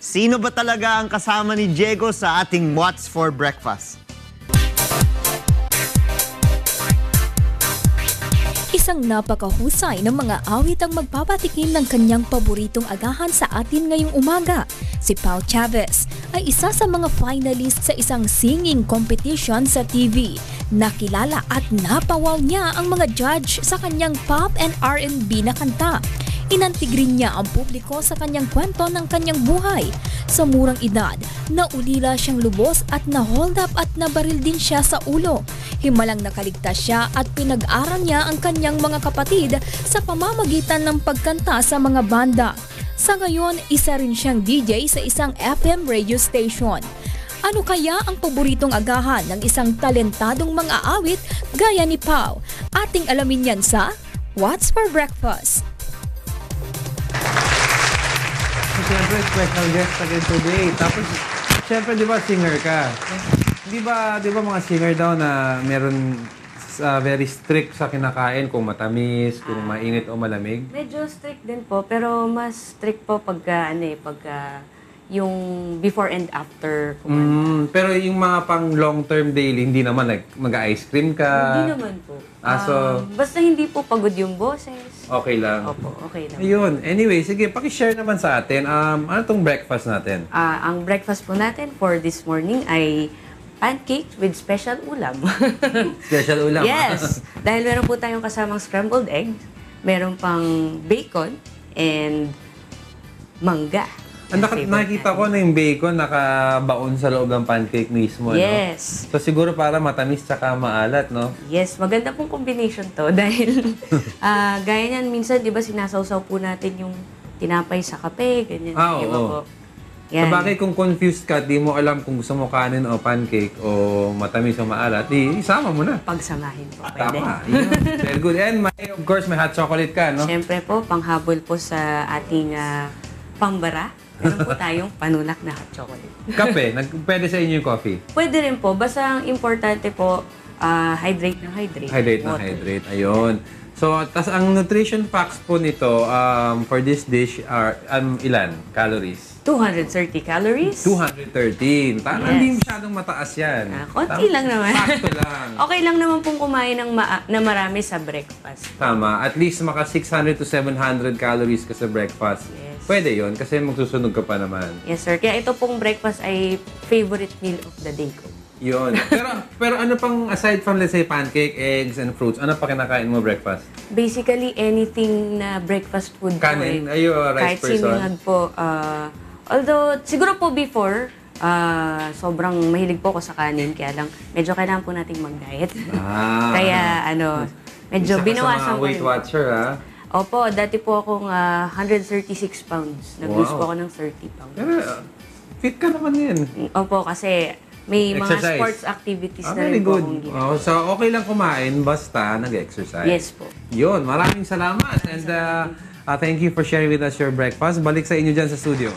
Sino ba talaga ang kasama ni Diego sa ating What's for Breakfast? Isang napakahusay ng mga awit ang magpapatikim ng kanyang paboritong agahan sa atin ngayong umaga. Si Pao Chavez ay isa sa mga finalist sa isang singing competition sa TV. Nakilala at napawaw niya ang mga judge sa kanyang pop and R&B na kanta. Inantigrin niya ang publiko sa kanyang kwento ng kanyang buhay. Sa murang edad, naulila siyang lubos at na-hold up at nabaril din siya sa ulo. Himalang nakaligtas siya at pinag-aral niya ang kanyang mga kapatid sa pamamagitan ng pagkanta sa mga banda. Sa ngayon, isa rin siyang DJ sa isang FM radio station. Ano kaya ang paboritong agahan ng isang talentadong mga awit gaya ni Pao? Ating alamin yan sa What's for Breakfast. Siyempre, special guest again today. Tapos, siyempre, di ba, singer ka? Di ba mga singer daw na meron very strict sa kinakain, kung matamis, kung mainit o malamig? Medyo strict din po, pero mas strict po pagka yung before and after kumanta. Pero yung mga pang long-term daily, hindi naman, like, mag-ice cream ka? Hindi naman po. So, basta hindi po pagod yung boses. okay lang. Opo, okay lang. Ayun. Anyway, sige, pakishare naman sa atin. Ano tong breakfast natin? Ang breakfast po natin for this morning ay pancake with special ulam. Special ulam. Yes! Dahil meron po tayong kasamang scrambled egg, meron pang bacon, and mangga. Nakikita ko na yung bacon nakabaon sa loob ng pancake mismo. Yes. No? So siguro para matamis tsaka maalat, no? Yes, maganda pong combination to dahil gaya niyan, minsan di ba sinasawsaw po natin yung tinapay sa kape, ganyan. Diba Oo. po? Yan. Sabagay kung confused ka, di mo alam kung gusto mo kanin o pancake o matamis o maalat, isama mo na. Pagsamahin po, pwede. Tama. Yeah. Very good. And of course, may hot chocolate ka, no? Siyempre po, panghabol po sa ating pambara. Meron po tayong panulak na hot chocolate. Kape, pwede sa inyo yung coffee? Pwede rin po. Basta ang importante po, hydrate ng hydrate. Hydrate na Water. hydrate. Ayun. So, tas ang nutrition facts po nito for this dish are ilan? Calories? 230 calories. 213. Yes. Hindi masyadong mataas yan. Konti lang naman. Sakto lang. Okay lang naman pong kumain na marami sa breakfast. Tama. At least maka 600 to 700 calories ka sa breakfast. Yes. Pwede yon kasi magsusunog ka pa naman. Yes, sir. Kaya ito pong breakfast ay favorite meal of the day ko. Yun. Pero ano pang, aside from let's say pancake, eggs, and fruits, ano pa kinakain mo breakfast? Basically, anything na breakfast food po. Kanin? Are you a rice kahit person? sinangag po. Although, siguro po before, sobrang mahilig po ako sa kanin. Kaya lang, medyo kailangan po nating mag-diet. Kaya, medyo binawasan ko Weight rin po. Watcher, ha? Opo, dati po akong 136 pounds. Nag-lose po ako ng 30 pounds. Pero, fit ka naman yan. Opo, kasi may mga Exercise. sports activities na Very rin po good. akong ginagawa. So, okay lang kumain basta nag-exercise. Yes po. Yun, maraming salamat. And thank you for sharing with us your breakfast. Balik sa inyo dyan sa studio.